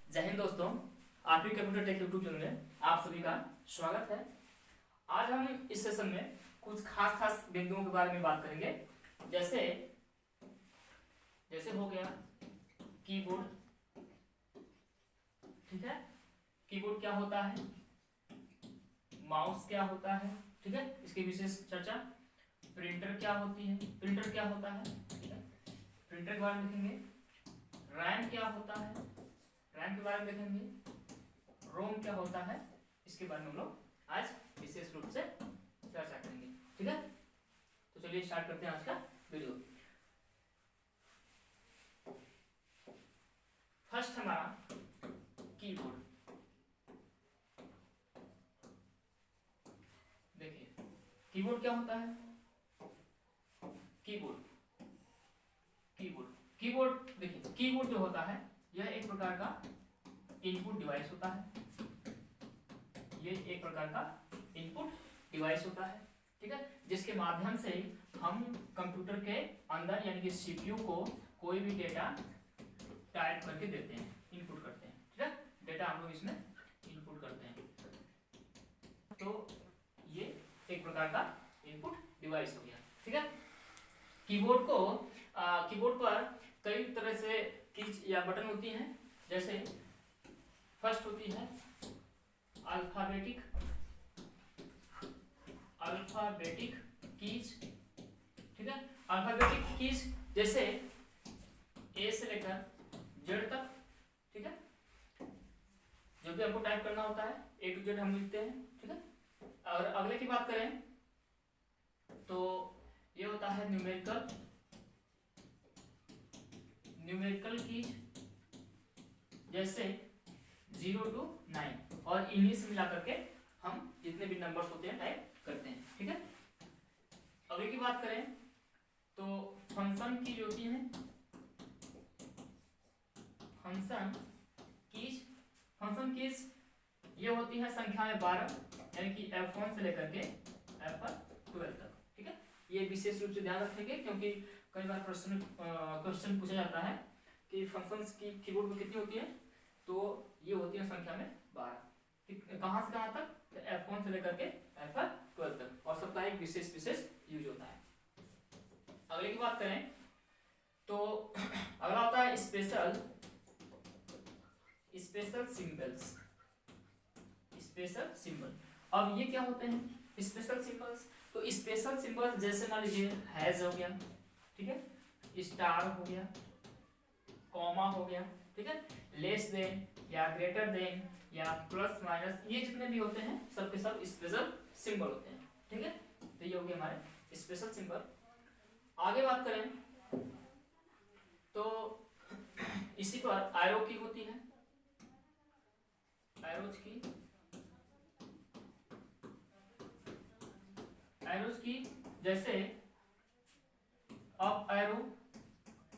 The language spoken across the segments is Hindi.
जय हिंद दोस्तों, आपके कंप्यूटर टेक यूट्यूब चैनल में आप सभी का स्वागत है। आज हम इस सेशन में कुछ खास बिंदुओं के बारे में बात करेंगे। जैसे जैसे हो गया कीबोर्ड। ठीक है, कीबोर्ड क्या होता है, माउस क्या होता है, ठीक है, इसकी विशेष चर्चा। प्रिंटर क्या होती है, प्रिंटर क्या होता है, ठीक है, प्रिंटर के बारे में देखेंगे। रैम क्या होता है, रैम के बारे में देखेंगे। रोम क्या होता है, इसके बारे में हम लोग आज विशेष रूप से चर्चा करेंगे। ठीक है, तो चलिए स्टार्ट करते हैं आज का वीडियो। फर्स्ट हमारा कीबोर्ड। देखिए कीबोर्ड क्या होता है। कीबोर्ड कीबोर्ड कीबोर्ड देखिए, कीबोर्ड जो होता है यह एक प्रकार का इनपुट डिवाइस होता है। ये एक प्रकार का इनपुट डिवाइस होता है, ठीक है, जिसके माध्यम से हम कंप्यूटर के अंदर यानी कि सीपीयू को कोई भी डेटा टाइप करके देते हैं, इनपुट करते हैं। ठीक है, डेटा हम लोग इसमें इनपुट करते हैं। तो ये एक प्रकार का इनपुट डिवाइस हो गया। ठीक है, कीबोर्ड को कीबोर्ड पर कई तरह से कीज या बटन होती हैं। जैसे फर्स्ट होती है अल्फाबेटिक कीज। ठीक है, अल्फाबेटिक कीज जैसे ए से लेकर जेड तक। ठीक है, जब भी हमको टाइप करना होता है ए टू जेड हम लिखते हैं। ठीक है, और अगले की बात करें तो ये होता है न्यूमेरिकल कीज, जैसे 0 to 9 और इन्हीं से मिला करके हम जितने भी नंबर्स होते हैं टाइप करते हैं। ठीक है, अगले की बात करें तो फंक्शन कीज होती है। फंक्शन कीज ये होती है संख्या में 12, यानी कि F1 से लेकर के F12 तक। ठीक है, ये विशेष रूप से ध्यान रखेंगे क्योंकि कई बार क्वेश्चन पूछा जाता है कि फंक्शंस की कीबोर्ड में कितनी होती है, तो ये होती है संख्या में 12। कहां से कहां तक, तो F1 से लेकर के F12 तक, और सबका एक विशेष यूज होता है। अगले की बात करें तो अगला होता है स्पेशल सिंबल। अब ये क्या होते हैं स्पेशल सिंबल्स, तो स्पेशल सिंबल्स जैसे मान लीजिए हैज हो गया, ठीक है, स्टार हो गया, कॉमा हो गया, ठीक है, लेस देन या ग्रेटर देन या प्लस माइनस, ये जितने भी होते हैं सब के सब स्पेशल सिंबल होते हैं। ठीक है, तो ये हो गया हमारे स्पेशल सिंबल। आगे बात करें तो इसी पर एरो की होती है, एरोज की जैसे up arrow,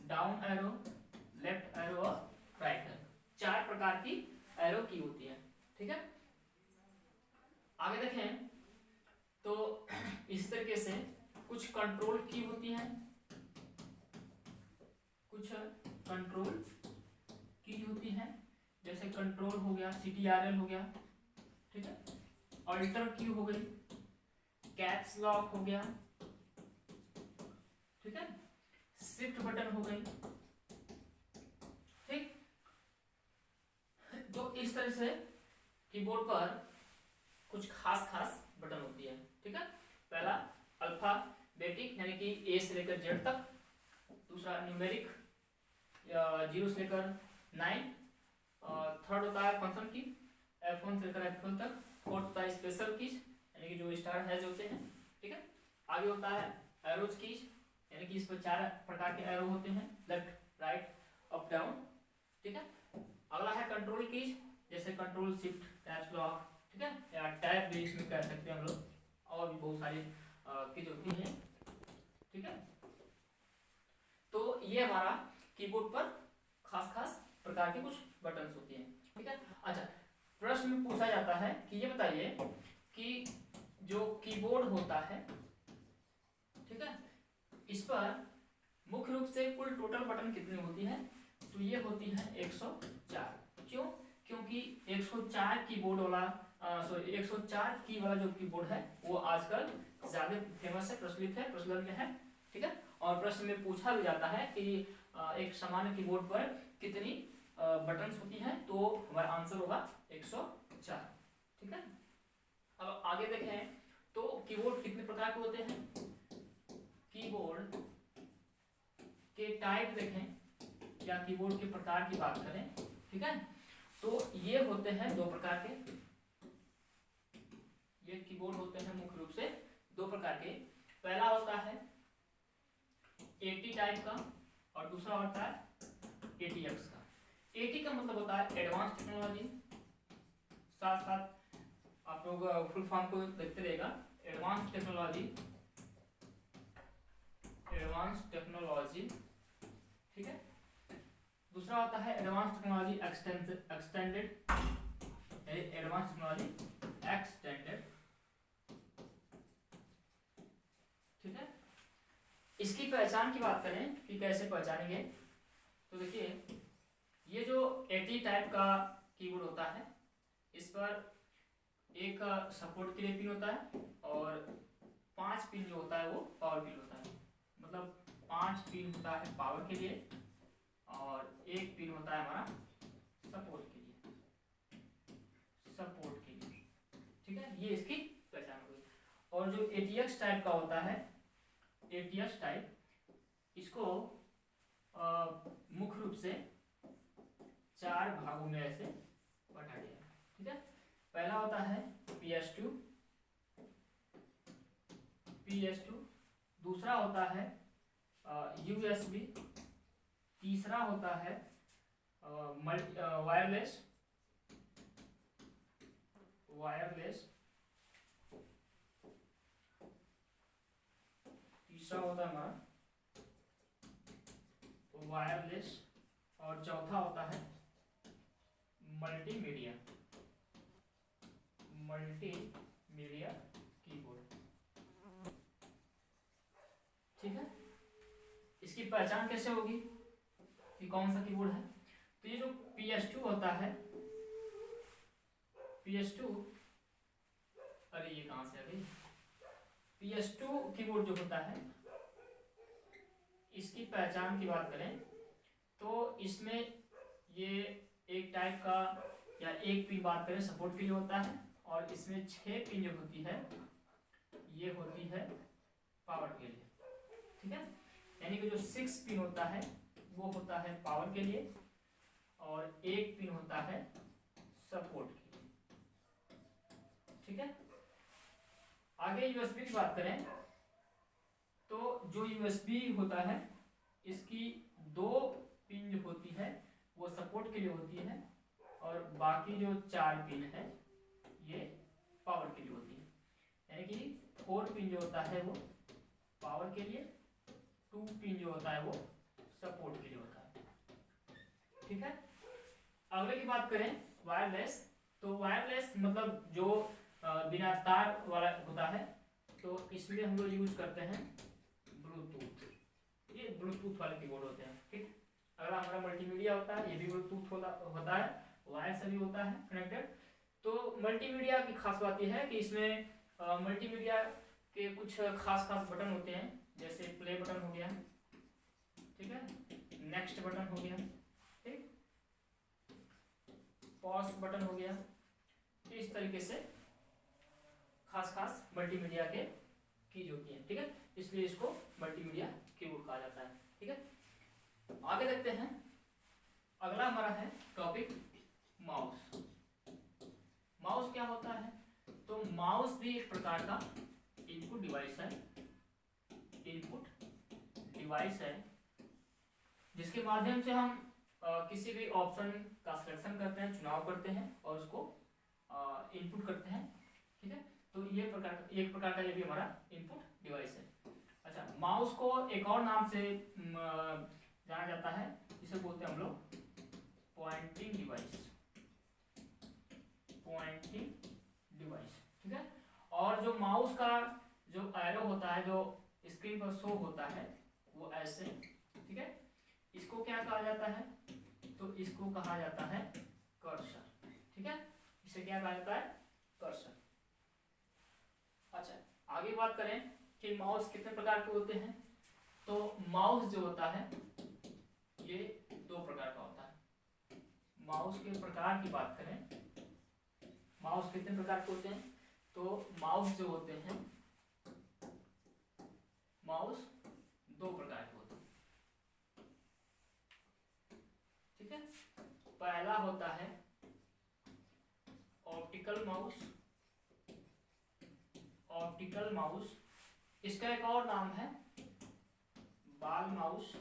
down arrow, left arrow और राइट एरो, 4 प्रकार की एरो की होती है। ठीक है, आगे देखें तो इस तरीके से कुछ कंट्रोल की होती हैं, जैसे कंट्रोल हो गया, CTRL हो गया, ठीक है, अल्टर की हो गई, कैप्स लॉक हो गया, ठीक है, शिफ्ट बटन हो गई। ठीक, तो इस तरह से कीबोर्ड पर कुछ खास बटन होती है। ठीक है, पहला अल्फाबेटिक यानी कि ए से लेकर जेड तक, दूसरा न्यूमेरिक 0 से लेकर 9, थर्ड होता है फंक्शन की F1 से लेकर F12 तक, फोर्थ होता है स्पेशल कीज यानी कि जो स्टार हैज होते हैं। ठीक है, आगे होता है एरोज कीज यानी कि इस पर 4 प्रकार के एरो होते हैं, लेफ्ट राइट अप डाउन। ठीक है, अगला है कंट्रोल कीज जैसे कंट्रोल शिफ्ट कैप्स लॉक, ठीक है, या टैब भी इसमें कह सकते हैं हम लोग, और भी बहुत सारी कीज होती हैं। ठीक है, तो ये हमारा कीबोर्ड पर खास प्रकार के कुछ बटन्स होती हैं। ठीक है, अच्छा, प्रश्न में पूछा जाता है कि ये बताइए कि जो कीबोर्ड होता है, ठीक है, इस पर मुख्य रूप से कुल टोटल बटन कितनी होती है, तो ये होती है 104। क्यों, 104 कीबोर्ड वाला, सॉरी 104 की वाला जो कीबोर्ड है वो आजकल ज्यादा फेमस है, प्रचलित है, प्रचलन में है। ठीक है, और प्रश्न में पूछा भी जाता है कि एक सामान्य कीबोर्ड पर कितनी बटन्स होती हैं, तो हमारा आंसर होगा 104। ठीक है, अब आगे देखें तो कीबोर्ड कितने प्रकार के होते हैं। कीबोर्ड के टाइप देखें या कीबोर्ड के प्रकार की बात करें, ठीक है, तो ये होते हैं दो प्रकार के। ये कीबोर्ड होते हैं मुख्य रूप से दो प्रकार के। पहला होता है AT टाइप का और दूसरा होता है ATX का। AT का मतलब होता है एडवांस टेक्नोलॉजी, साथ साथ आप लोग फुल फॉर्म को देखते रहेगा, एडवांस टेक्नोलॉजी, एडवांस टेक्नोलॉजी। ठीक है, दूसरा होता है advance technology extended, advance technology extended. ठीक है, इसकी पहचान की बात करें कि कैसे पहचानेंगे, तो देखिए ये जो AT टाइप का कीबोर्ड होता है, इस पर एक सपोर्ट के लिए पिन होता है और 5 पिन जो होता है वो पावर पिन होता है। मतलब 5 पिन होता है पावर के लिए और 1 पिन होता है हमारा सपोर्ट के लिए, सपोर्ट के लिए। ठीक है, ये इसकी पहचान हुई। और जो ATX टाइप का होता है, ATX टाइप, इसको मुख्य रूप से 4 भागों में ऐसे बांटा गया है। ठीक है, पहला होता है PS2, दूसरा होता है USB, तीसरा होता है वायरलेस, तीसरा होता है हमारा वायरलेस, और चौथा होता है मल्टीमीडिया, मल्टीमीडिया कीबोर्ड। ठीक है, इसकी पहचान कैसे होगी कि कौन सा कीबोर्ड है, तो ये जो PS2 होता है, PS2, अरे ये कहां से आ गई, PS2 कीबोर्ड जो होता है, इसकी पहचान की बात करें तो इसमें ये एक टाइप का या एक पिन बात करें सपोर्ट के लिए होता है, और इसमें 6 पिन जो होती है ये होती है पावर के लिए। ठीक है, यानी कि जो 6 पिन होता है वो होता है पावर के लिए और 1 पिन होता है सपोर्ट के लिए। ठीक है, आगे USB की बात करें तो जो USB होता है इसकी 2 पिन जो होती है वो सपोर्ट के लिए होती है और बाकी जो 4 पिन है ये पावर के लिए होती है। यानी कि 4 पिन जो होता है वो पावर के लिए, 2 पिन जो होता है वो सपोर्ट के लिए होता है। ठीक है, अगले की बात करें वायरलेस, तो वायरलेस मतलब जो बिना तार वाला होता है, तो इसमें हम लोग यूज करते हैं ब्लूटूथ। ये ब्लूटूथ वाले कीबोर्ड होते हैं। ठीक, अगला हमारा मल्टीमीडिया होता है, ये भी ब्लूटूथ होता है, वायर से भी होता है कनेक्टेड। तो मल्टीमीडिया की खास बात यह है कि इसमें मल्टीमीडिया के कुछ खास बटन होते हैं, जैसे प्ले बटन हो गया, ठीक है, नेक्स्ट बटन हो गया, ठीक, पॉज बटन हो गया। इस तरीके से खास मल्टीमीडिया के कीज होती हैं। ठीक है, इसलिए इसको मल्टीमीडिया कीबोर्ड कहा जाता है। ठीक है, आगे देखते हैं, अगला हमारा है टॉपिक माउस। माउस क्या होता है, तो माउस भी एक प्रकार का इनपुट डिवाइस है, इनपुट डिवाइस है जिसके माध्यम से हम किसी भी ऑप्शन का सिलेक्शन करते हैं, चुनाव करते हैं और उसको इनपुट करते हैं। ठीक है, तो ये एक प्रकार का ये भी हमारा इनपुट डिवाइस है। अच्छा, माउस को एक और नाम से जाना जाता है, इसे बोलते हैं हम लोग पॉइंटिंग डिवाइस, पॉइंटिंग डिवाइस। ठीक है, और जो माउस का जो एरो होता है जो स्क्रीन पर शो होता है वो ऐसे, ठीक है, इसको क्या कहा जाता है, तो इसको कहा जाता है कर्सर। ठीक है, क्या कहा जाता है, कर्सर। अच्छा, आगे बात करें कि माउस कितने प्रकार के होते हैं, तो माउस जो होता है ये दो प्रकार का होता है। माउस के प्रकार की बात करें, माउस कितने प्रकार के होते हैं, तो माउस जो होते हैं, माउस दो प्रकार के होते हैं, ठीक है। पहला होता है ऑप्टिकल माउस, ऑप्टिकल माउस, इसका एक और नाम है बाल माउस,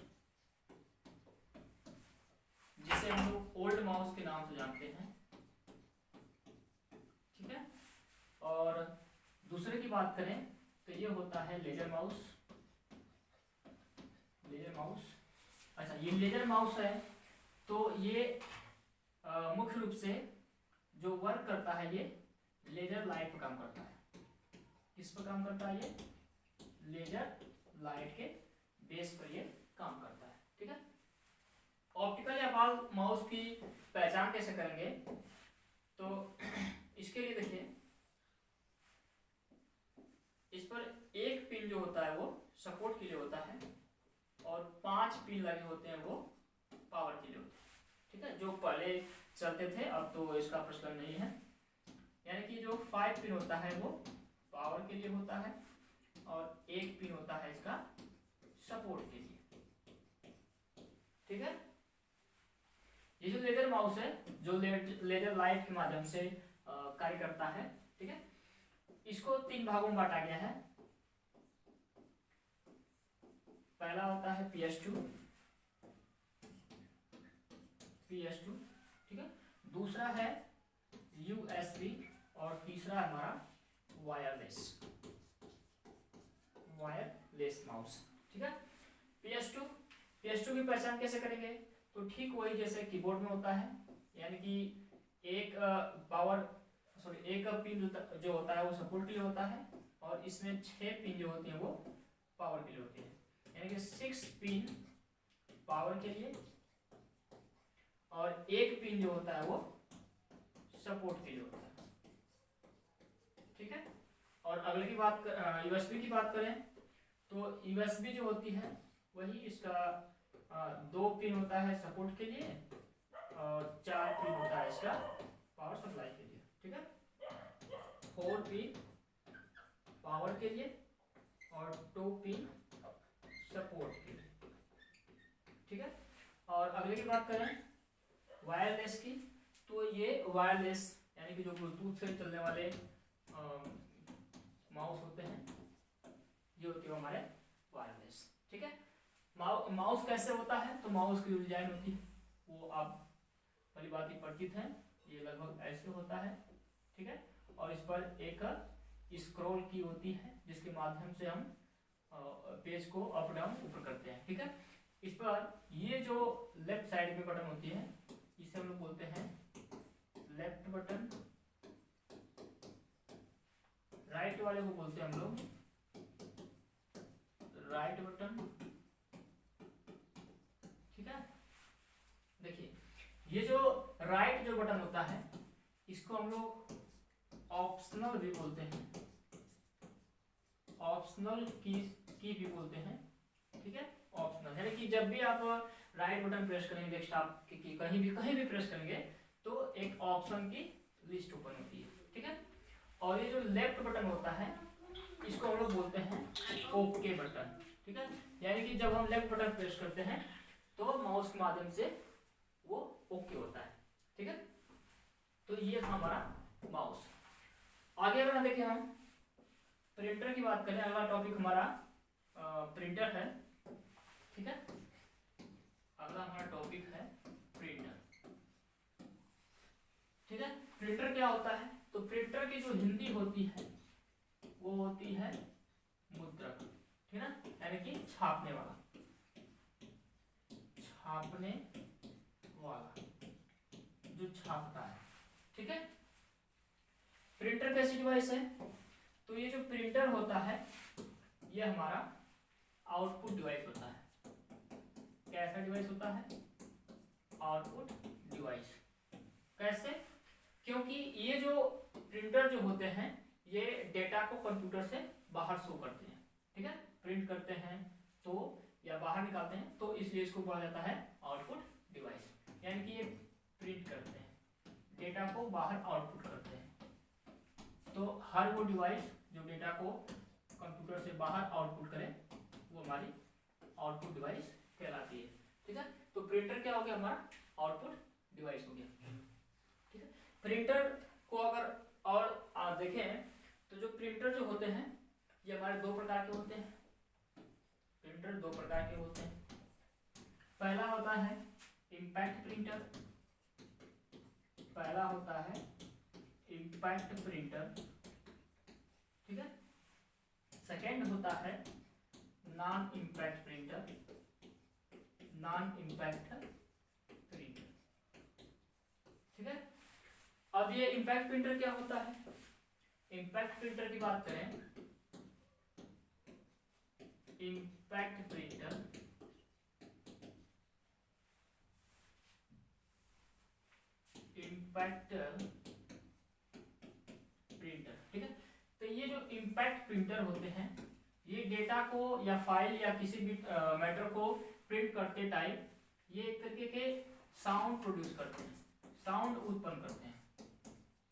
जिसे हम लोग ओल्ड माउस के नाम से जानते हैं, ठीक है। और दूसरे की बात करें तो ये होता है लेजर माउस, लेजर माउस। अच्छा, ये लेजर माउस है तो ये मुख्य रूप से जो वर्क करता है ये लेजर लाइट पर काम करता है। किस पर काम करता है, ये लेजर लाइट के बेस पर ये काम करता है, ठीक है। ऑप्टिकल या बाल माउस की पहचान कैसे करेंगे, तो इसके लिए देखिए, इस पर एक पिन जो होता है वो सपोर्ट के लिए होता है और 5 पिन लगे होते हैं वो पावर के लिए होते हैं, ठीक है। जो पहले चलते थे, अब तो इसका प्रचलन नहीं है। यानी कि जो 5 पिन होता है वो पावर के लिए होता है और एक पिन होता है इसका सपोर्ट के लिए, ठीक है। ये जो लेजर माउस है, जो लेजर लाइट के माध्यम से कार्य करता है, ठीक है। इसको 3 भागों में बांटा गया है। पहला होता है PS2, PS2, ठीक है। दूसरा है USB और तीसरा है हमारा वायरलेस, वायरलेस माउस, ठीक है। PS2 की पहचान कैसे करेंगे, तो ठीक वही जैसे कीबोर्ड में होता है, यानी कि एक एक पिन जो होता है वो सपोर्ट के लिए होता है और इसमें 6 पिन जो होती हैं वो पावर के लिए होती है, यानी कि 6 पिन पावर के लिए और एक पिन जो होता है वो सपोर्ट के लिए होता है, ठीक है। और अगले की बात USB की बात करें तो USB जो होती है वही इसका 2 पिन होता है सपोर्ट के लिए और 4 पिन होता है इसका पावर सप्लाई के लिए, ठीक है। 4 पिन पावर के लिए और 2 पिन सपोर्ट के लिए, ठीक है। और अगले की बात करें वायरलेस की, तो ये वायरलेस यानी कि जो ब्लूटूथ से चलने वाले माउस होते हैं, ये होते हैं हमारे वायरलेस, ठीक है। माउस कैसे होता है, तो माउस की जो डिजाइन होती है वो आप पहली बात ही परिचित हैं, ये लगभग ऐसे होता है, ठीक है। और इस पर एक स्क्रॉल की होती है जिसके माध्यम से हम पेज को अप डाउन ऊपर करते हैं, ठीक है। इस पर ये जो लेफ्ट साइड में बटन होती है इसे हम लोग बोलते हैं लेफ्ट बटन, राइट वाले को बोलते हैं हम लोग राइट बटन, ठीक है। देखिए, ये जो राइट जो बटन होता है इसको हम लोग ऑप्शनल भी बोलते हैं, ऑप्शनल की भी बोलते हैं, ठीक है। ऑप्शनल यानी कि जब भी आप राइट बटन प्रेस करेंगे डेस्कटॉप की कहीं भी प्रेस करेंगे तो एक ऑप्शन की लिस्ट ओपन होती है, ठीक है। और ये जो लेफ्ट बटन होता है इसको हम लोग बोलते हैं ओके बटन, ठीक है। यानी कि जब हम लेफ्ट बटन प्रेस करते हैं तो माउस के माध्यम से वो ओके होता है, ठीक है। तो ये था हमारा माउस। आगे अगर देखें हम प्रिंटर की बात करें, अगला टॉपिक हमारा प्रिंटर है, ठीक है। अगला हमारा टॉपिक है प्रिंटर, ठीक है। प्रिंटर क्या होता है, तो प्रिंटर की जो हिंदी होती है वो होती है मुद्रक, ठीक है ना, यानी कि छापने वाला, छापने वाला जो छापता है, ठीक है। प्रिंटर कैसी डिवाइस है, तो ये जो प्रिंटर होता है ये हमारा आउटपुट डिवाइस होता है। कैसा डिवाइस होता है, आउटपुट डिवाइस। कैसे, क्योंकि ये जो प्रिंटर जो होते हैं ये डेटा को कंप्यूटर से बाहर शो करते हैं, ठीक है, प्रिंट करते हैं तो या बाहर निकालते हैं, तो इसलिए इसको बोला जाता है आउटपुट डिवाइस। यानी कि ये प्रिंट करते हैं, डेटा को बाहर आउटपुट करते हैं। तो हर वो डिवाइस जो डेटा को कंप्यूटर से बाहर आउटपुट करे वो हमारी आउटपुट डिवाइस कहलाती है, ठीक है। तो प्रिंटर क्या हो गया, हमारा आउटपुट डिवाइस हो गया, ठीक है। प्रिंटर को अगर और देखें तो जो प्रिंटर जो होते हैं ये हमारे दो प्रकार के होते हैं। प्रिंटर दो प्रकार के होते हैं। पहला होता है इम्पैक्ट प्रिंटर, पहला होता है इम्पैक्ट प्रिंटर, ठीक है। सेकेंड होता है non impact printer, non impact printer, ठीक है। अब ये इम्पैक्ट प्रिंटर क्या होता है? इम्पैक्ट प्रिंटर की बात करें, इम्पैक्ट प्रिंटर ठीक है। तो ये जो इम्पैक्ट प्रिंटर होते हैं ये डेटा को या फाइल या किसी भी मैटर को प्रिंट करते टाइम ये एक तरीके के साउंड प्रोड्यूस करते हैं, साउंड उत्पन्न करते हैं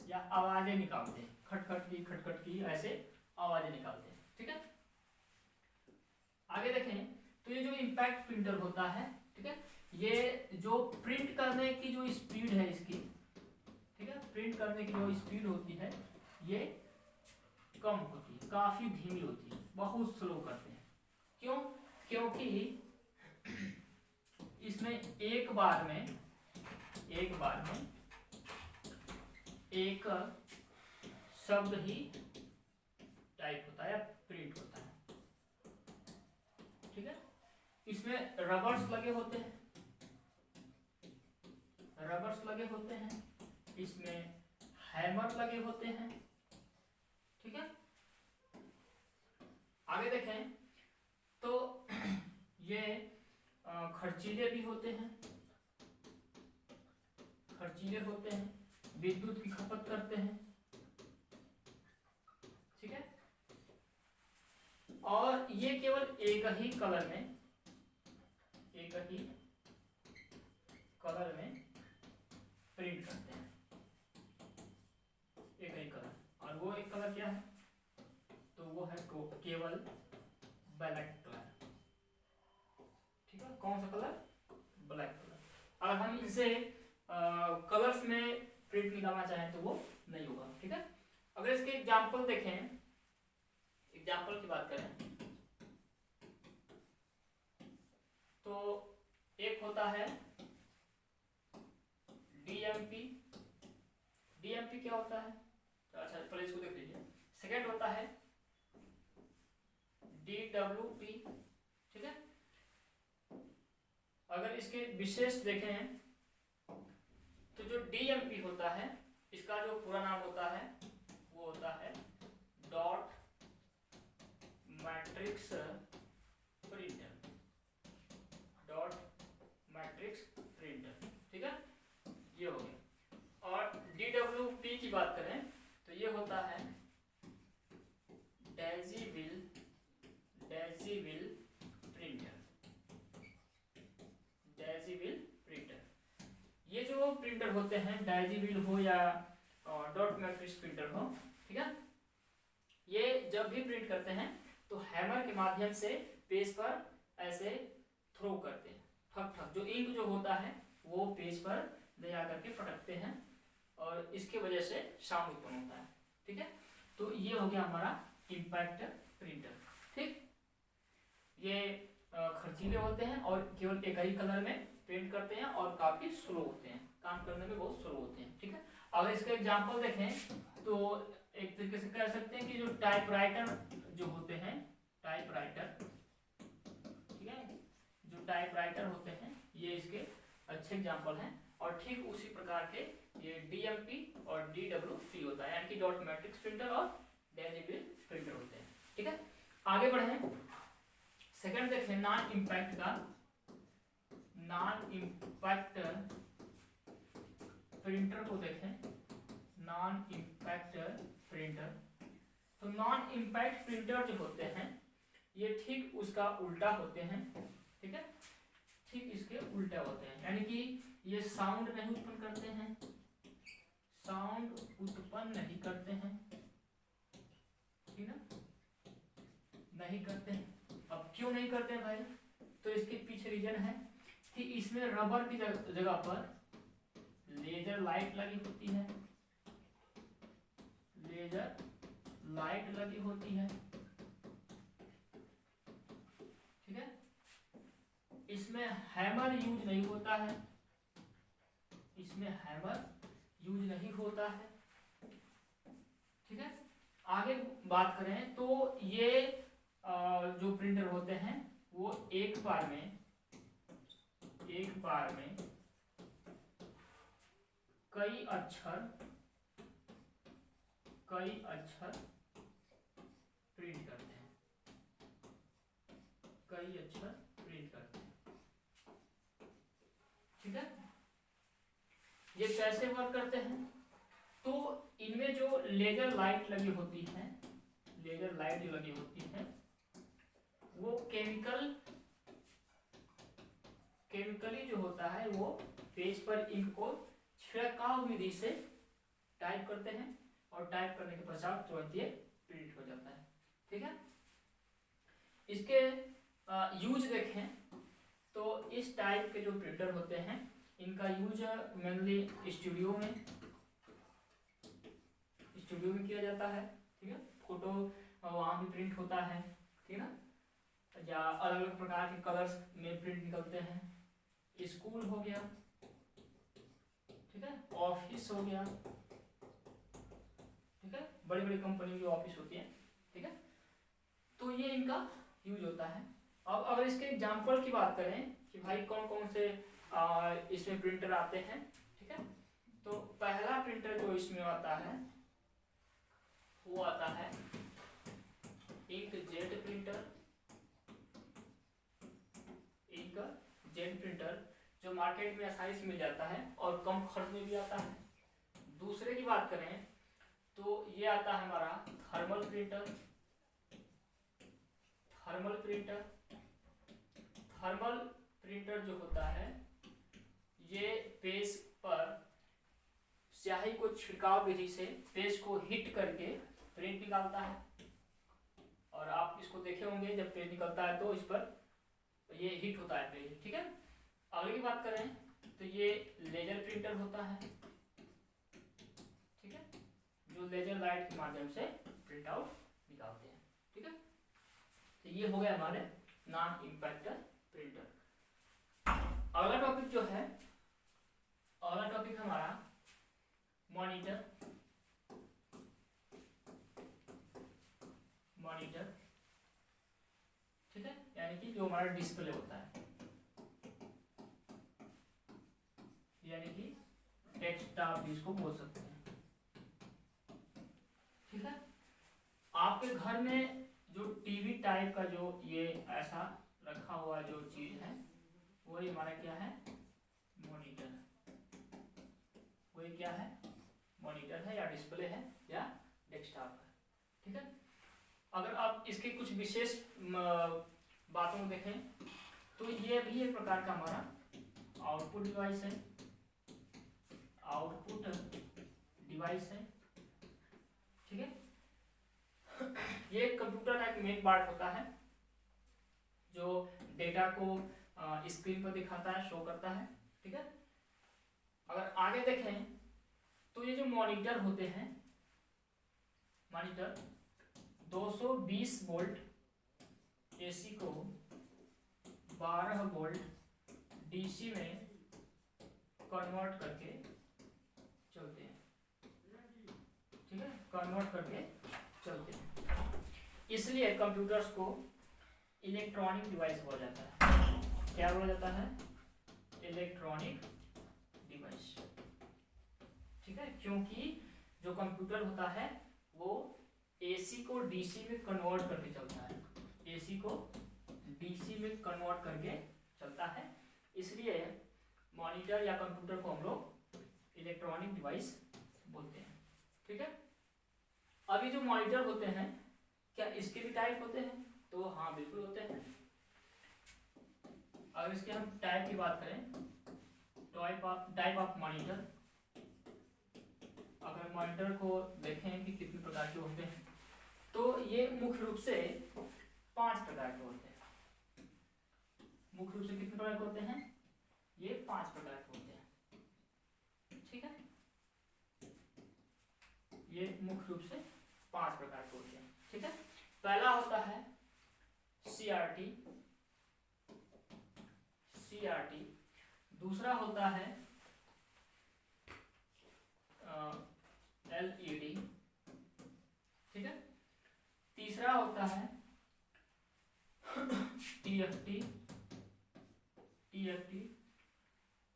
या आवाजें निकालते हैं, खटखट की ऐसे आवाजें निकालते हैं, ठीक है। आगे देखें तो ये जो इम्पैक्ट प्रिंटर होता है, ठीक है, ये जो प्रिंट करने की जो स्पीड है इसकी, ठीक है, प्रिंट करने की जो स्पीड होती है ये कम होती है, काफी धीमी होती है, बहुत स्लो करते हैं। क्यों? क्योंकि इसमें एक बार में एक शब्द ही टाइप होता है या प्रिंट होता है, ठीक है। इसमें रबर्स लगे होते हैं, इसमें हैमर लगे होते हैं, ठीक है। आगे देखें तो ये खर्चीले भी होते हैं, विद्युत की खपत करते हैं, ठीक है। और ये केवल एक ही कलर में प्रिंट करते हैं, एक ही कलर। और वो एक कलर क्या है? तो वो है केवल ब्लैक कलर, ठीक है। कौन सा कलर? Black colour. अगर हम इसे कलर्स में प्रिंट निकालना चाहें तो वो नहीं होगा, ठीक है। अगर इसके एग्जाम्पल देखें, एग्जाम्पल की बात करें तो एक होता है डीएमपी। डीएमपी क्या होता है? अच्छा पहले इसको देख लीजिए। सेकेंड होता है डीडब्ल्यूपी, ठीक है। अगर इसके विशेष देखें तो जो डीएमपी होता है इसका जो पूरा नाम होता है वो होता है डॉट मैट्रिक्स प्रिंटर, ठीक है, ये हो गया। और डीडब्ल्यूपी की बात करें तो ये होता है डेजिबल प्रिंटर। ये जो प्रिंटर होते हैं डेजिबल हो या डॉट मैट्रिक्स प्रिंटर हो, ठीक है, ये जब भी प्रिंट करते हैं तो हैमर के माध्यम से पेज पर ऐसे थ्रो करते हैं, ठक जो इंक जो होता है वो पेज पर ले जाकर के फटकते हैं और इसके वजह से साउंड उत्पन्न होता है, ठीक है। तो ये हो गया हमारा इम्पैक्ट प्रिंटर, ठीक। ये खर्चीले होते हैं और केवल एक ही कलर में प्रिंट करते हैं और काफी स्लो होते हैं, काम करने में बहुत स्लो होते हैं, ठीक है। अगर इसका एग्जांपल देखें तो एक तरीके से कह सकते हैं कि जो टाइपराइटर जो होते हैं, ठीक है, जो टाइपराइटर होते हैं ये इसके अच्छे एग्जांपल हैं। और ठीक उसी प्रकार के ये डीएमपी और डीडब्ल्यूपी होता है, यानी कि डॉट मैट्रिक्स प्रिंटर और डेजिबल प्रिंटर होते हैं, ठीक है। आगे बढ़े, सेकंड देखें नॉन इम्पैक्ट का। नॉन इम्पैक्ट प्रिंटर को देखें नॉन इम्पैक्ट प्रिंटर। तो नॉन इम्पैक्ट प्रिंटर जो होते हैं ये ठीक उसका उल्टा होते हैं, ठीक है, ठीक इसके उल्टा होते हैं, यानी कि ये साउंड नहीं उत्पन्न करते हैं, साउंड उत्पन्न नहीं करते हैं, ठीक ना, नहीं करते हैं। अब क्यों नहीं करते हैं भाई, तो इसके पीछे रीजन है कि इसमें रबर की जगह पर लेजर लाइट लगी होती है, लेजर लाइट लगी होती है, ठीक है। इसमें हैमर यूज नहीं होता है, इसमें हैमर यूज नहीं होता है, ठीक है। आगे बात करें तो ये जो प्रिंटर होते हैं वो एक बार में कई अक्षर प्रिंट करते हैं, कई अक्षर प्रिंट करते हैं, ठीक है। ये कैसे वर्क करते हैं, तो इनमें जो लेजर लाइट लगी होती है, लेजर लाइट जो लगी होती है वो केमिकली जो होता है वो पेज पर इंक को छिड़काव विधि से टाइप करते हैं और टाइप करने के पश्चात तुरंत ये प्रिंट हो जाता है, ठीक है। इसके यूज देखें तो इस टाइप के जो प्रिंटर होते हैं इनका यूज मेनली स्टूडियो में किया जाता है, ठीक है। फोटो वहाँ भी प्रिंट होता है, ठीक है ना, या अलग अलग प्रकार के कलर्स में प्रिंट निकलते हैं, स्कूल हो गया, ठीक है, ऑफिस हो गया, ठीक है, बड़ी बड़ी कंपनी की ऑफिस होती है, ठीक है, तो ये इनका यूज होता है। अब अगर इसके एग्जांपल की बात करें कि भाई कौन कौन से इसमें प्रिंटर आते हैं, ठीक है, तो पहला प्रिंटर जो इसमें आता है वो आता है इंकजेट प्रिंटर, इंकजेट प्रिंटर जो मार्केट में आसानी से मिल जाता है और कम खर्च में भी आता है। दूसरे की बात करें तो ये आता है हमारा थर्मल प्रिंटर, थर्मल प्रिंटर जो होता है ये पेज पर स्याही को छिड़काव विधि से पेज को हिट करके प्रिंट निकालता है, और आप इसको देखे होंगे जब पेज निकलता है तो इस पर ये हिट होता है पेज, ठीक है। अगली की बात करें तो ये लेजर प्रिंटर होता है, ठीक है, जो लेजर लाइट के माध्यम से प्रिंट आउट निकालते हैं, ठीक है। तो ये हो गया हमारे नॉन इम्पैक्ट प्रिंटर। अगला टॉपिक जो है, अगला टॉपिक हमारा मॉनिटर, ठीक है, यानी कि जो हमारा डिस्प्ले होता है, यानी कि डेस्कटॉप भी इसको बोल सकते हैं, ठीक है। आपके घर में जो टीवी टाइप का जो ये ऐसा रखा हुआ जो चीज है वही हमारा क्या है, मॉनिटर, वही क्या है, मॉनिटर है या डिस्प्ले है या डेस्कटॉप है, ठीक है। अगर आप इसके कुछ विशेष बातों को देखें तो ये भी एक प्रकार का हमारा आउटपुट डिवाइस है, आउटपुट डिवाइस है, ठीक है। ये कंप्यूटर का एक मेन पार्ट होता है जो डेटा को स्क्रीन पर दिखाता है, शो करता है, ठीक है। अगर आगे देखें तो ये जो मॉनिटर होते हैं, मॉनिटर 220 वोल्ट एसी को 12 वोल्ट डीसी में कन्वर्ट करके चलते हैं, ठीक है, कन्वर्ट करके चलते हैं, इसलिए कंप्यूटर्स को इलेक्ट्रॉनिक डिवाइस बोला जाता है। क्या बोला जाता है, इलेक्ट्रॉनिक डिवाइस, ठीक है, क्योंकि जो कंप्यूटर होता है वो एसी को डीसी में कन्वर्ट करके चलता है, एसी को डीसी में कन्वर्ट करके चलता है, इसलिए मॉनिटर या कंप्यूटर को हम लोग इलेक्ट्रॉनिक डिवाइस बोलते हैं, ठीक है। अभी जो मॉनिटर होते हैं क्या इसके भी टाइप होते हैं? तो हाँ बिल्कुल होते हैं। अगर इसके हम टाइप की बात करें, टाइप ऑफ मॉनिटर, अगर मॉनिटर को देखें कि कितने प्रकार के होते हैं, तो ये मुख्य रूप से 5 प्रकार के होते हैं। मुख्य रूप से कितने प्रकार के होते हैं? ये 5 प्रकार के होते हैं, ठीक है। ये मुख्य रूप से 5 प्रकार के होते हैं, ठीक है। पहला होता है CRT, दूसरा होता है LED, ठीक है। तीसरा होता है TFT।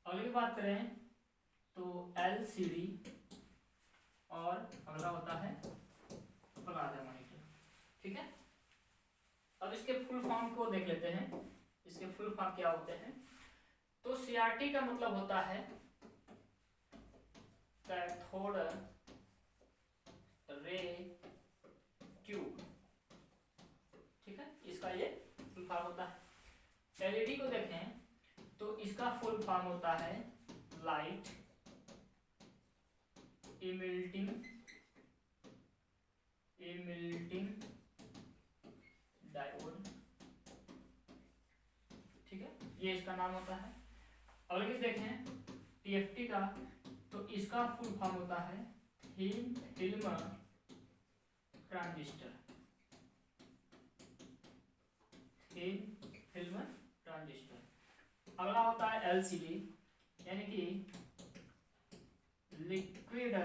अगली बात करें तो LCD, और अगला होता है प्लाज्मा मॉनिटर, ठीक है। अब इसके फुल फॉर्म को देख लेते हैं, इसके फुल फॉर्म क्या होते हैं। तो CRT का मतलब होता है कैथोड रे ट्यूब, ठीक है, इसका ये फुल फॉर्म होता है। LED को देखें तो इसका फुल फॉर्म होता है लाइट इमिटिंग डायोड, ठीक है, ये इसका नाम होता है। अगर देखें TFT का, तो इसका फुल फॉर्म होता है थिन फिल्म ट्रांजिस्टर, अगला होता है LCD, यानी कि लिक्विड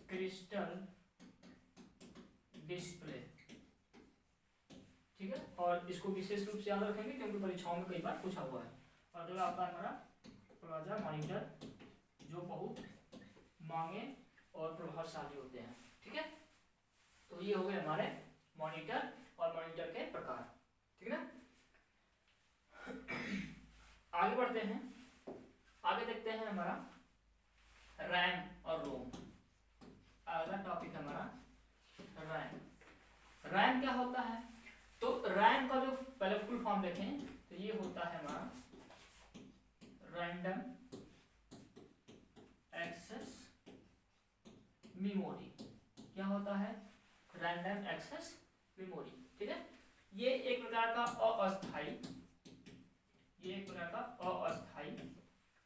क्रिस्टल डिस्प्ले, ठीक है। और इसको विशेष रूप से याद रखेंगे क्योंकि परीक्षाओं में कई बार पूछा हुआ है। और अगला आता है हमारा प्लाज्मा मॉनिटर, जो बहुत मांगे और प्रभावशाली होते हैं, ठीक है। तो ये हो गए हमारे मॉनिटर और मॉनिटर के प्रकार, ठीक है ना। आगे बढ़ते हैं, आगे देखते हैं हमारा रैम और रोम। अगला टॉपिक है हमारा रैम क्या होता है। तो रैम का जो पहले फुल फॉर्म देखें तो ये होता है हमारा रैंडम एक्सेस मेमोरी। क्या होता है? रैंडम एक्सेस मेमोरी, ठीक है। ये एक प्रकार का अस्थाई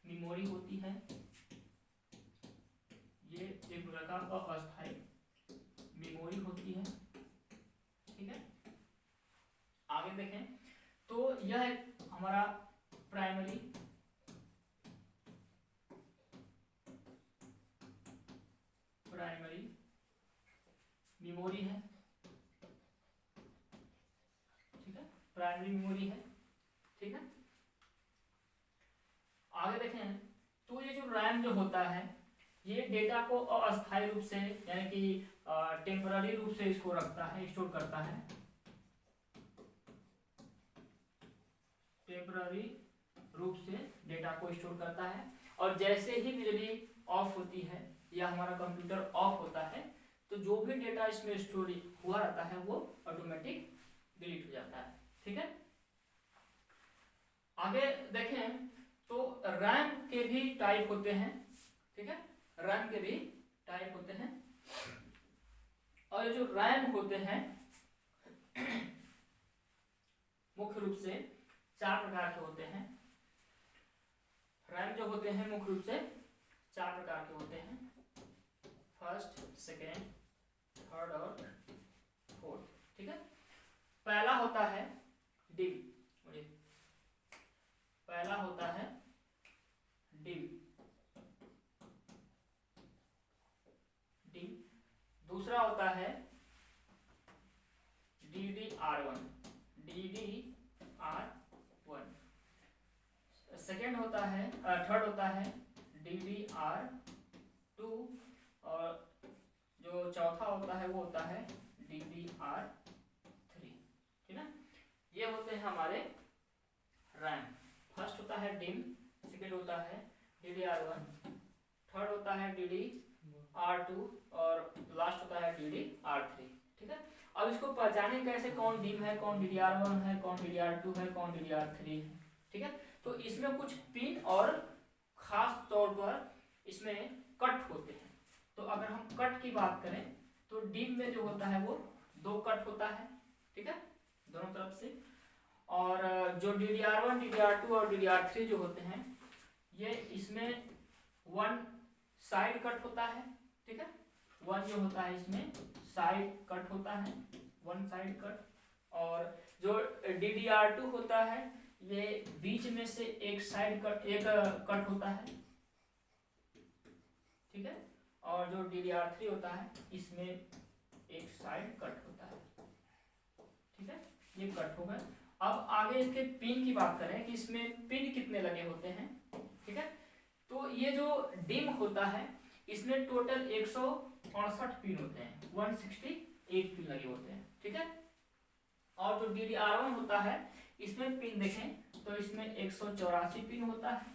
मेमोरी होती है। ये एक प्रकार का अस्थाई मेमोरी होती है, ठीक है। आगे देखें तो यह एक हमारा प्राइमरी मेमोरी है, ठीक है, प्राइमरी मेमोरी है, ठीक है। आगे देखें तो ये जो रैम जो होता है ये डेटा को अस्थायी रूप से यानी कि टेम्पररी रूप से इसको रखता है, स्टोर करता है। टेम्पररी रूप से डेटा को स्टोर करता है और जैसे ही बिजली ऑफ होती है या हमारा कंप्यूटर ऑफ होता है तो जो भी डेटा इसमें स्टोर हुआ रहता है वो ऑटोमेटिक डिलीट हो जाता है, ठीक है। आगे देखें तो रैम के भी टाइप होते हैं, ठीक है, रैम के भी टाइप होते हैं। और ये जो रैम होते हैं मुख्य रूप से 4 प्रकार के होते हैं। रैम जो होते हैं मुख्य रूप से 4 प्रकार के होते हैं, फर्स्ट, सेकेंड, थर्ड और फोर्थ, ठीक है। पहला होता है डिम, पहला होता है डिम। दूसरा होता है DDR1, सेकेंड होता है थर्ड होता है DDR2 और जो चौथा होता है वो होता है DDR3, ठीक है। ये होते हैं हमारे रैम। फर्स्ट होता है डिम, सेकेंड होता है DDR1, थर्ड होता है DDR2 R2 और लास्ट होता है DDR3। ठीक है, अब इसको पहचाने कैसे, कौन डिम है, कौन DDR1 है, कौन DDR2 है, कौन DDR3 है। ठीक है, तो इसमें कुछ पिन और खास तौर पर इसमें कट होते हैं। तो अगर हम कट की बात करें तो डिम में जो होता है वो 2 कट होता है। ठीक है, दोनों तरफ से। और जो DDR1, DDR2 और DDR3 जो होते हैं ये इसमें 1 साइड कट होता है। ठीक है, 1 जो होता है इसमें साइड कट होता है, 1 साइड कट। और जो DDR2 होता है ये बीच में से एक साइड कट, एक कट होता है। ठीक है, और जो DDR3 होता है इसमें एक साइड कट होता है। ठीक है, ये कट हो गए। अब आगे इसके पिन की बात करें कि इसमें पिन कितने लगे होते हैं। ठीक है, तो ये जो डिम होता है इसमें टोटल 168 पिन होते हैं, 168 पिन लगे होते हैं। ठीक है, और जो DDR1 होता है इसमें पिन देखें तो इसमें 184 पिन होता है।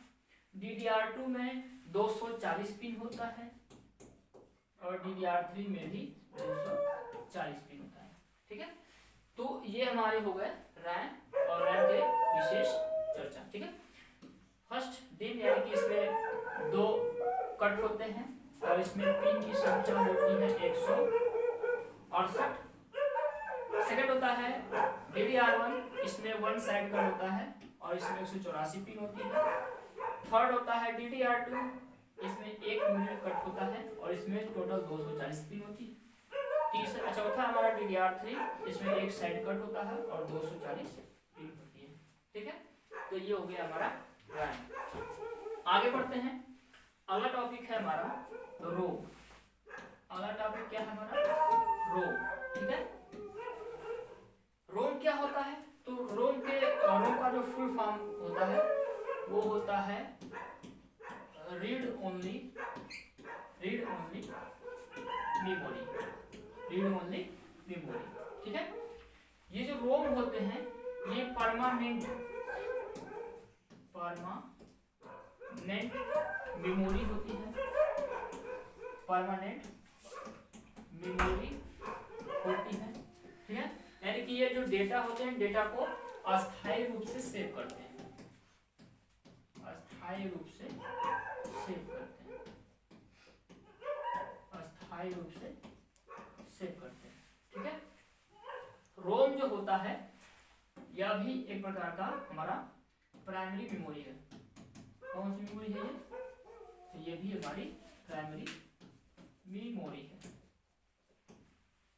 DDR2 में 240 पिन होता है और DDR3 में भी 240 पिन होता है। ठीक है, तो ये हमारे हो गए रैम और रैम के विशेष चर्चा। ठीक है, फर्स्ट डिम यानी कि इसमें 2 कट होते हैं और इसमें पिन की संख्या होती है 168। सेकंड होता है DDR1, इसमें 1 साइड कट होता है और इसमें 184 पिन होती है। थर्ड होता है DDR2, इसमें 1 यूनिट कट होता है और इसमें टोटल 240 पिन होती है। तीसरा चौथा हमारा DDR3, इसमें 1 साइड कट होता है और 240 पिन होती है। ठीक है, तो ये हो गया हमारा रैम। आगे बढ़ते हैं, अगला टॉपिक है हमारा रोम। अगला टॉपिक क्या है हमारा, रोम। ठीक है, रोम क्या होता है, तो रोम का जो फुल फॉर्म होता है वो होता है read only memory, read only memory. ठीक है, ये जो रोम होते हैं ये परमानेंट मेमोरी होती है, परमानेंट मेमोरी होती है। ठीक है, यानी कि ये जो डेटा होते हैं डेटा को अस्थायी रूप से सेव करते हैं, अस्थायी रूप से सेव करते हैं, अस्थायी रूप से सेव करते हैं। ठीक है, रोम जो होता है यह भी एक प्रकार का हमारा प्राइमरी मेमोरी है। कौन सी मेमोरी है ये, तो ये भी हमारी प्राइमरी मेमोरी है।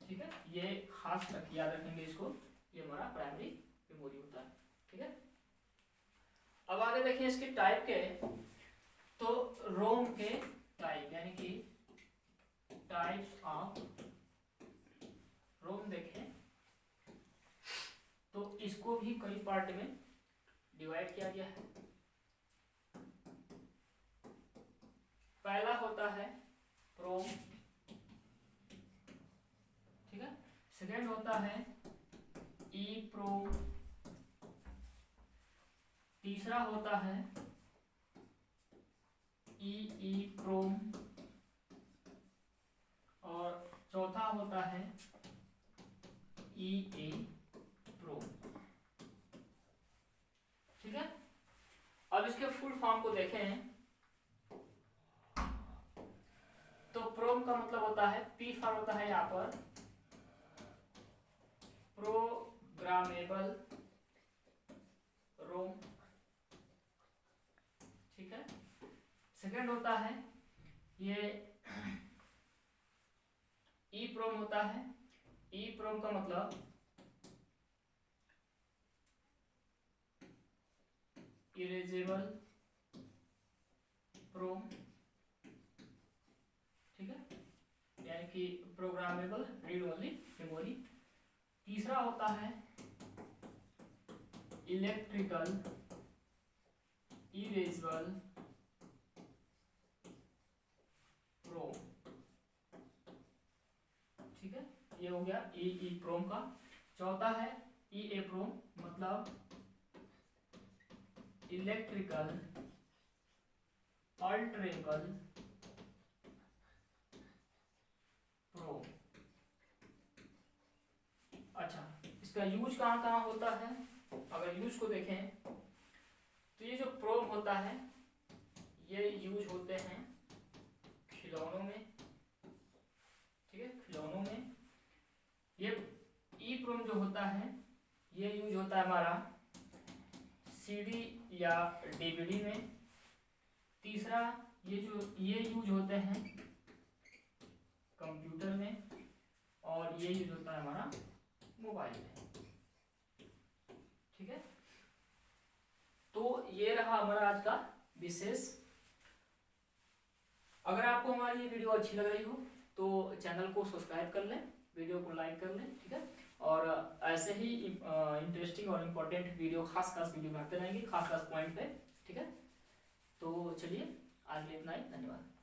ठीक है, ये खास याद रखेंगे इसको, ये हमारा प्राइमरी मेमोरी होता है। ठीक है, अब आगे देखिए इसके टाइप के, तो रोम के टाइप यानी कि टाइप्स ऑफ रोम देखें तो इसको भी कई पार्ट में डिवाइड किया गया है। पहला होता है प्रोम, ठीक है, सेकेंड होता है ई प्रोम, तीसरा होता है ई प्रोम और चौथा होता है ई ए प्रोम। ठीक है, अब इसके फुल फॉर्म को देखें तो प्रोम का मतलब होता है, पी फॉर्म होता है यहाँ पर प्रोग्रामेबल रोम। ठीक है, सेकंड होता है ये ई प्रोम होता है, ई प्रोम का मतलब इरेजेबल प्रोम। ठीक है, यानी कि प्रोग्रामेबल रीड ओनली मेमोरी। तीसरा होता है इलेक्ट्रिकल इरेजेबल प्रोम। ठीक है, ये हो गया ई प्रोम का। चौथा है ई ए प्रोम, मतलब इलेक्ट्रिकल अल्टरेबल इसका यूज कहाँ कहाँ होता है, अगर यूज को देखें तो ये जो प्रोम होता है ये यूज होते हैं खिलौनों में, ठीक है, खिलौनों में। ये ई प्रोम जो होता है ये यूज होता है हमारा सीडी या डीवीडी में। तीसरा ये यूज होते हैं कंप्यूटर में, और ये यूज होता है हमारा मोबाइल में, ठीक है। तो ये रहा हमारा आज का विशेष। अगर आपको हमारी ये वीडियो अच्छी लग रही हो तो चैनल को सब्सक्राइब कर लें, वीडियो को लाइक कर लें, ठीक है। और ऐसे ही इंटरेस्टिंग और इम्पोर्टेंट वीडियो खास वीडियो बनाते रहेंगे, खास पॉइंट पे, ठीक है। तो चलिए आज के लिए इतना ही, धन्यवाद।